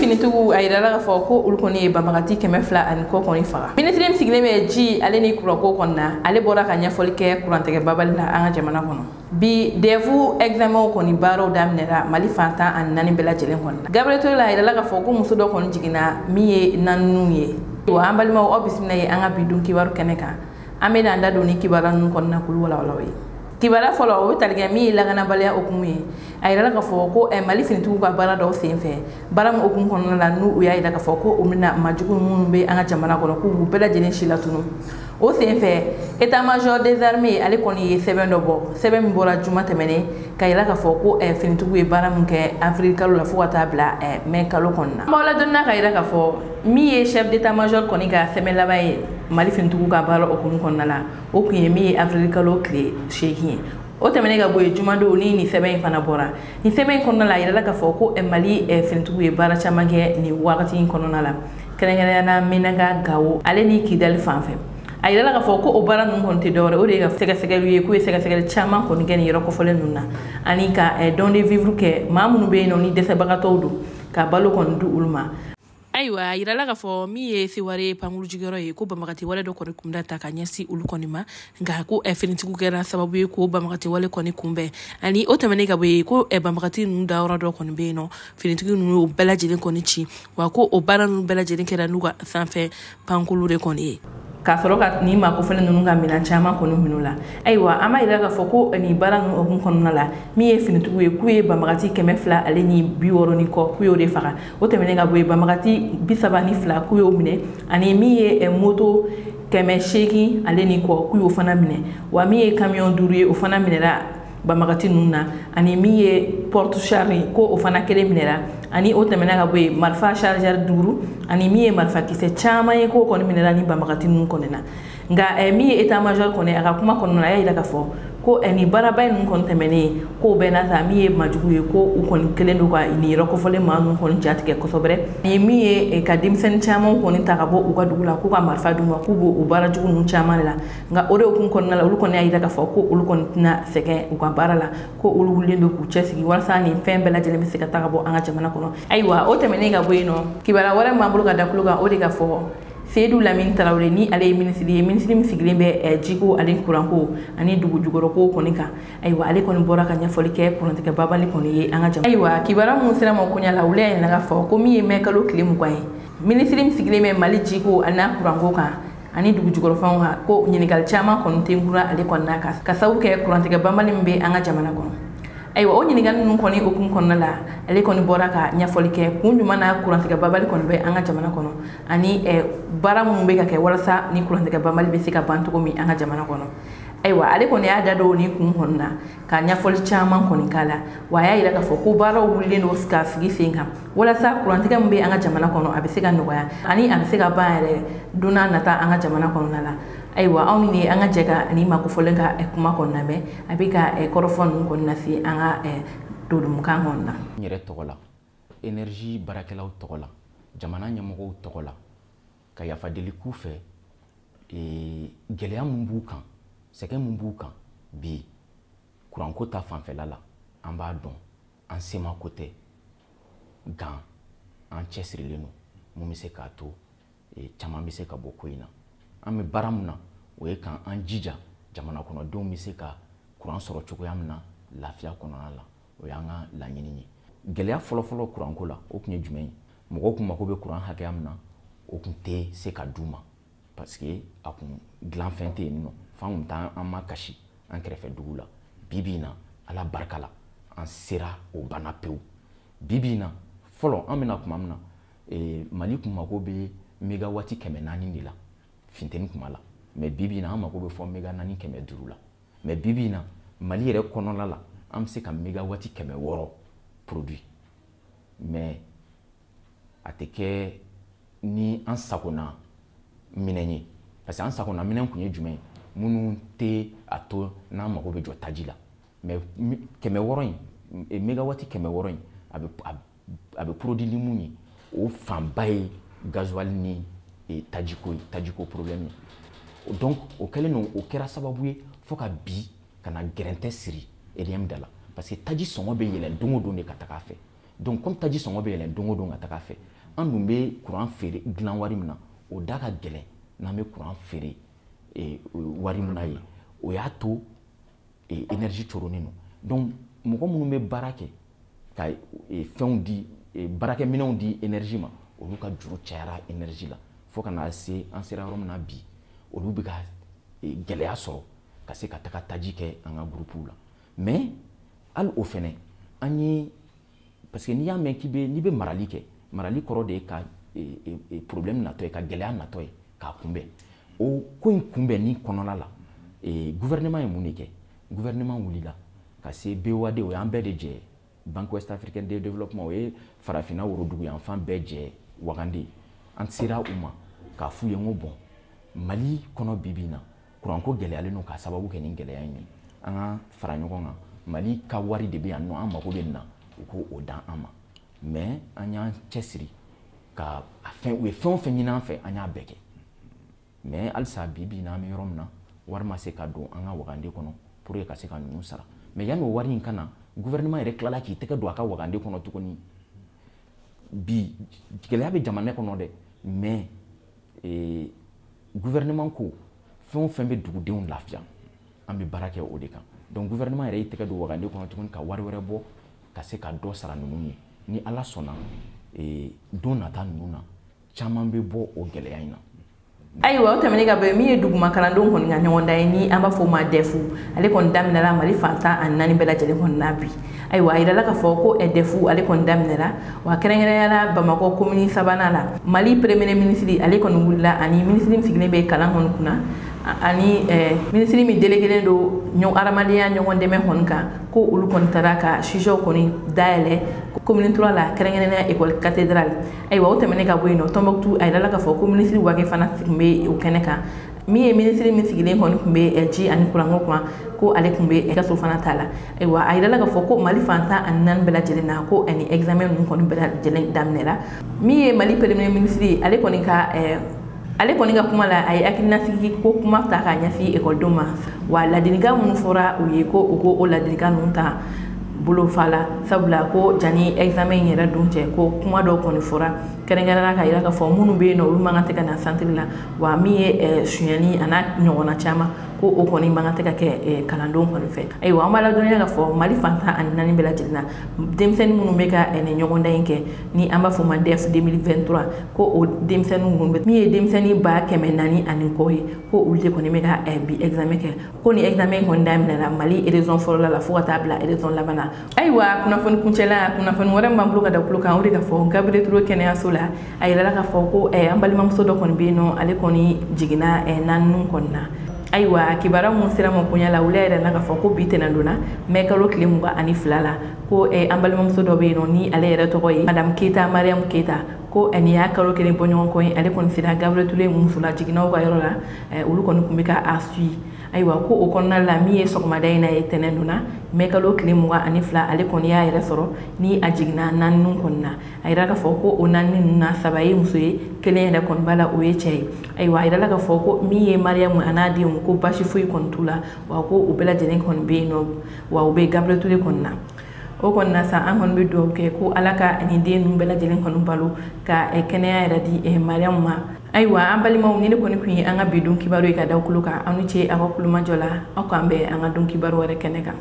finitugu a yirala k'a fɔ ko olu kɔni ye banbagati 200 ani kɔ kɔni faga. Ministre min sigilen bɛ ji ale ni kuranko kɔnɔna ale bɔra ka ɲɛfɔli kɛ kurantigɛ babali la an ka jamana kɔnɔ. Bi devu examen kɔni baaraw daminɛra Mali fantan ani 4 bɛɛ lajɛlen kɔnɔ. Gabriel Touré a yirala k'a fɔ ko muso dɔ kɔni jiginna min ye nanuw ye. Wa an balimaw aw bisimila ye an ka bi dun kibaru kɛnɛ kan. An bɛ na da don ni kibaru ninnu kɔnɔna kulu walawalaw ye. Kibara fɔlɔ o bɛ tali kɛ min ye lakanabaliya okumu ye. A yirala k'a fɔ ko Mali finitigiw ka baara dɔw senfɛ baara min okumu kɔnɔna la n'u y'a yira k'a fɔ ko o bɛna majugu minnu bɛ an ka jamana kɔnɔ k'u b'u bɛɛ lajɛlen si latunu. O senfɛ état-major des armées ale kɔni ye sɛbɛn dɔ bɔ sɛbɛn min bɔra juma tɛmɛnen ka yira k'a fɔ ko finitigiw ye baara min kɛ avril kalo la fo ka taa bila mai kalo kɔnɔna. An b'aw ladɔnniya ka yira k'a fɔ min ye chef d'état-major kɔni ka sɛbɛn laban ye Mali finitigiw ka baara okumu kɔnɔna la o kun ye min ye avril kalo tile 8 ye. O tɛmɛnen ka bɔ yen jumadon ni sɛbɛn in fana bɔra. Ni sɛbɛn in kɔnɔna la a yirala k'a fɔ ko Mali finitigiw ye baara caman kɛ nin wagati in kɔnɔna la. Kɛrɛnkɛrɛnnenya Minaga Gawo ale ni Kidali fanfɛ. A yirala k'a fɔ ko o baara ninnu kɔni tɛ dɔwɛrɛ o de ye ka sɛgɛsɛgɛliw ye k'u ye sɛgɛsɛgɛli caman kɔni kɛ nin yɔrɔ kɔfɔlen ninnu na ani ka don de vivre kɛ maa minnu bɛ yen nɔ ni dɛsɛbagatɔw don ka balo kɔni di olu ma. Ayiwa a yirala k'a fɔ min ye Seware pankuru jigiyɔrɔ ye ko banbagati wale dɔ kɔni kun bɛ ta ka ɲɛsin olu kɔni ma nka ko finitigiw kɛra sababu ye ko banbagati wale kɔni kunbɛn ani o tɛmɛnen ka bɔ yen ko banbagati ninnu dayɔrɔ dɔ kɔni bɛ yen nɔ finitigi ninnu y'o bɛɛ lajɛlen kɔni ci wa ko o baara ninnu bɛɛ lajɛlen kɛra n'u ka sanfɛ pankuru de kɔni ye. K'a sɔrɔ ka nin makofɛlen ninnu ka minɛn caman kɔni minnu la. Ayiwa an b'a yira k'a fɔ ko nin baara ninnu hukumu kɔnɔna la min ye finitigiw ye k'u ye banbagati 200 ale ni 60 ni kɔ k'u y'o de faga. O tɛmɛnen ka bɔ yen banbagati 32 k'u y'o minɛ ani min ye moto 800 ale ni kɔ k'u y'o fana minɛ wa min ye camion 5 ye o fana minɛra banbagati ninnu na ani min ye porte charge ko o fana kelen minɛra ani o tɛmɛna ka bɔ yen marifa chargeur 5 ani min ye marifa kisɛ caman ye k'o kɔni minɛra ni banbagati ninnu kɔni na. Nka min ye état major kɔni a ka kuma kɔnɔna la a y'a yira k'a fɔ ko ni baaraba ninnu kɔni tɛmɛnen k'o bɛɛ n'a ta min ye majugu ye ko u kɔni kelen don ka nin yɔrɔ kɔfɔlen maa ninnu kɔni jatigɛ kosɛbɛ. Ni min ye ka denmisɛnnin caman kɔni ta ka bɔ u ka dugu la k'u ka marifa d'u ma k'u b'o baara jugu ninnu caman de la nka o de hukumu kɔnɔna la olu kɔni y'a yira k'a fɔ ko olu kɔni tɛna sɛgɛn u ka baara la ko olu wulilen don k'u cɛsigi walasa nin fɛn bɛɛ lajɛlen bɛ se ka taa ka bɔ an ka jamana kɔnɔ. Ayiwa o tɛmɛnen ka bɔ yen nɔ kibaruya wɛrɛ min b'an bolo ka da kulo kan o de ka fɔ Seydou Lamine Traoré ni ale ye ministre min sigilen bɛ jiko ani kuranko ani dugu jukɔrɔko kɔni kan. Ayiwa ale kɔni bɔra ka ɲɛfɔli kɛ kurantigɛ babali kɔni ye an ka jamana. Ayiwa kibaruya minnu sera ma koɲa la olu y'a yira k'a fɔ ko min ye mai kalo tile 20 ye ministre min sigilen bɛ Mali jiko ani kuranko kan ani dugu jukɔrɔfɛnw kan ko ɲininkali caman kɔni tɛ nkura ale kɔni n'a ka sababu kɛ kurantigɛ babali min bɛ an ka jamana kɔnɔ. Ayiwa o ɲininkali ninnu kɔni hukumu kɔnɔna la ale kɔni bɔra ka ɲɛfɔli kɛ kun jumɛn na kurantigɛ babali kɔni bɛ an ka jamana kɔnɔ ani baara minnu bɛ ka kɛ walasa ni kurantigɛ babali bɛ se ka ban cogo min an ka jamana kɔnɔ. Ayiwa ale kɔni y'a da don ni kun kɔnɔna na ka ɲɛfɔli caman kɔni k'a la wa a y'a yira k'a fɔ ko baaraw wulilen don ka sigi sen kan walasa kurantigɛ min bɛ an ka jamana kɔnɔ a bɛ se ka nɔgɔya ani a bɛ se ka ban yɛrɛ don n'a nata an ka jamana kɔnɔna la. Ayiwa anw ni an ka jɛ ka ni makofɔlen ka kuma kɔnɔna mɛn a bɛ ka kɔrɔfɔ ninnu kɔni lase an ka dodumukan kɔnɔna. N yɛrɛ tɔgɔ la énergie baarakɛlaw tɔgɔ la jamana ɲɛmɔgɔw tɔgɔ la ka yafa deli k'u fɛ gɛlɛya min b'u kan sɛgɛn min b'u kan bi kuranko ta fanfɛla la an b'a dɔn an semako tɛ nka an cɛsirilen don mun bɛ se k'a to caman bɛ se ka bɔ ko in na. An bɛ baara min na o ye kan an jija jamana kɔnɔdenw bɛ se ka kuran sɔrɔ cogoya min na lafiya kɔnɔna la o y'an ka laɲini ye. Gɛlɛya fɔlɔfɔlɔ kuranko la o tun ye jumɛn ye mɔgɔw kun mako bɛ kuran hakɛya min na o tun tɛ se ka d'u ma parce que a kun dilanfɛn tɛ yen nɔ f'an kun taa an ma kasi an kɛrɛfɛ dugu la. Bi bi in na ala barika la an sera o banna pewu. Bi bi in na fɔlɔ an bɛna kuma min na Mali kun mako bɛ mégawati 400 de la funteni kuma la mais bi bi in na an mako bɛ fɔ méga 400 la mais bi bi in na Mali yɛrɛ kɔnɔna la an bɛ se ka mégawati 600 produit mais a tɛ kɛ ni an sagona minɛn ye parce que an sagona minɛn kun ye jumɛn ye minnu tɛ a to n'an mako bɛ jɔ taji la mais 600 in mégawati 600 in a bɛ produit ni mun ye o fanba ye gasoil ni tajiko problème ye donc o kɛlen don o kɛra sababu ye fo ka bi ka na gɛrɛntɛ siri EDM da la parce que taji sɔngɔ bɛ yɛlɛn don o don de ka taga fɛ donc comme taji sɔngɔ bɛ yɛlɛn don o don ka taga fɛ an dun bɛ courant feere dilan wari min na o da ka gɛlɛn n'an bɛ courant feere wari min na ye o y'a to énergie coronnen don donc mɔgɔ minnu bɛ baara kɛ ka fɛnw di baarakɛminɛnw di énergie ma olu ka juru cayara énergie la fo ka na se an sera yɔrɔ min na bi olu bɛ ka gɛlɛya sɔrɔ ka se ka taga taji kɛ an ka groupe la mais hali o fɛnɛ an ye parce que n'i y'a mɛn n'i bɛ marali kɛ marali kɔrɔ de ye ka problème natɔ ye ka gɛlɛya natɔ ye k'a kunbɛn o ko in kunbɛnni kɔnɔna la gouvernement ye mun de kɛ gouvernement wulila ka se BOAD o y'an bɛɛ de jɛ Banque Ouest Africaine de Développement o ye farafinna worodugu yanfan bɛɛ jɛ Wagande an sera u ma k'a f'u ye n ko bon Mali kɔnɔ bi bi in na courant ko gɛlɛyalen don k'a sababu kɛ nin gɛlɛya in ye an ka fara ɲɔgɔn kan Mali ka wari de bɛ yan nɔ an mago bɛ nin na u ko o dan an ma mais an y'an cɛsiri ka u ye fɛn o fɛn ɲini an fɛ an y'a bɛɛ kɛ mais halisa bi bi in na an bɛ yɔrɔ min na wari ma se ka don an ka Wagande kɔnɔ pour que ka se ka ninnu sara mais yanni o wari in ka na gouvernement yɛrɛ tilala k'i tɛgɛ don a ka Wagande kɔnɔ tuguni bi gɛlɛya bɛ jamana kɔnɔ dɛ mais gouvernement ko fɛn o fɛn bɛ dugudenw lafiya an bɛ baara kɛ o de kan donc gouvernement yɛrɛ y'i tɛgɛ don Wagande kɔnɔ tuguni ka wari wɛrɛ bɔ ka se ka dɔ sara ninnu ye ni Ala sɔnna don nata ninnu na caman bɛ bɔ o gɛlɛya in na. Ayiwa o tɛmɛnen ka bɔ yen min ye duguma kalandenw kɔni ka ɲɔgɔn dan ye ni an b'a fɔ o ma DEF ale kɔni daminɛra Mali fan 14 bɛɛ lajɛlen kɔni na bi ayiwa a yirala k'a fɔ ko DEF ale kɔni daminɛra wa kɛrɛnkɛrɛnyala Bamakɔ commune 3nan la Mali premier ministre ale kɔni wulila ani ministre min sigilen bɛ kalan kɔni kunna ani ministre min délégué don adamadenya ɲɔgɔn dɛmɛ kɔni kan ko olu kɔni taara ka sujet kɔni dayɛlɛ commune 3 la kɛrɛnkɛrɛnnenya école cathédrale ayiwa o tɛmɛnen ka bɔ yen nɔ Tɔnbɔkutu a yirala k'a fɔ ko ministre Wage fana tun bɛ o kɛnɛ kan min ye ministre min sigilen kɔni tun bɛ ji ani kuranko kuma ko ale tun bɛ kaso fana ta la ayiwa a yirala k'a fɔ ko Mali fan 14 bɛɛ lajɛlen na ko ani examen ninnu kɔni bɛɛ lajɛlen daminɛra min ye Mali premier ministre ale kɔni ka kuma la a ye hakilinasigi ko kuma ta k'a ɲɛsin ekɔlidenw ma wa ladilikan minnu fɔra u ye ko u ko o ladilikan ninnu ta bolo fa la sabula ko jani examen in yɛrɛ dun cɛ ko kuma dɔw kɔni fɔra kɛrɛnkɛrɛnnenya ka yira k'a fɔ minnu bɛ yen nɔ olu man kan tɛ ka na centre la wa min ye sonyani a n'a ɲɔgɔnna caman ko o kɔni man kan tɛ ka kɛ kalandenw kɔni fɛ ayiwa an b'a ladɔnniya k'a fɔ Mali fan 14 bɛɛ lajɛlen na denmisɛnnin minnu bɛ ka nin ɲɔgɔndan in kɛ ni an b'a fɔ o ma DEF 2023 ko o denmisɛnnin minnu bɛ min ye denmisɛnnin 400 ani kɔ ye ko olu de kɔni bɛ ka bi examen kɛ ko ni examen kɔni daminɛra Mali région fɔlɔ la fo ka taa bila région laban na ayiwa kunnafoni kuncɛla kunnafoni wɛrɛ min b'an bolo ka da tulo kan o de ka fɔ Gabriel Touré kɛnɛyaso la a yirala k'a fɔ ko an balimamuso dɔ kɔni bɛ yen nɔ ale kɔni jiginna naanininw kɔni na ayiwa kibaruya mun sera ma bonya la olu yɛrɛ na k'a fɔ ko bi tɛnɛn donna mai kalo tile 22 la ko an balimamuso dɔ bɛ yen nɔ ni ale yɛrɛ tɔgɔ ye Madame Keita Mariam Keita ko ni y'a kalo kelen bɔ ɲɔgɔn kɔ ye ale kɔni sera Gabriel Touré muso la jiginnaw ka yɔrɔ la olu kɔni tun bɛ ka a suit ayiwa ko o kɔnɔna la min ye sɔgɔmada in na ye tɛnɛn donna mai kalo tile 22 ale kɔni y'a yɛrɛ sɔrɔ ni a jiginna naanininw kɔni na a yira k'a fɔ ko o naaninin ninnu na 3 ye muso ye 1 yɛrɛ kɔni b'a la o ye cɛ ye ayiwa a yirala k'a fɔ ko min ye Mariam a n'a denw ko basi foyi kɔni t'u la wa ko u bɛɛ lajɛlen kɔni bɛ yen nɔ wa u bɛ Gabriel Touré kɔni na o kɔni na sa an kɔni bɛ dugawu kɛ ko Ala ka nin den ninnu bɛɛ lajɛlen kɔni balo ka kɛnɛya yɛrɛ di Mariam ma ayiwa an balimaw ni ne kɔni kun ye an ka bi don kibaru ye ka da aw tulo kan aw ni ce aw ka kulomajɔ la aw k'an bɛn an ka don kibaru wɛrɛ kɛnɛ kan.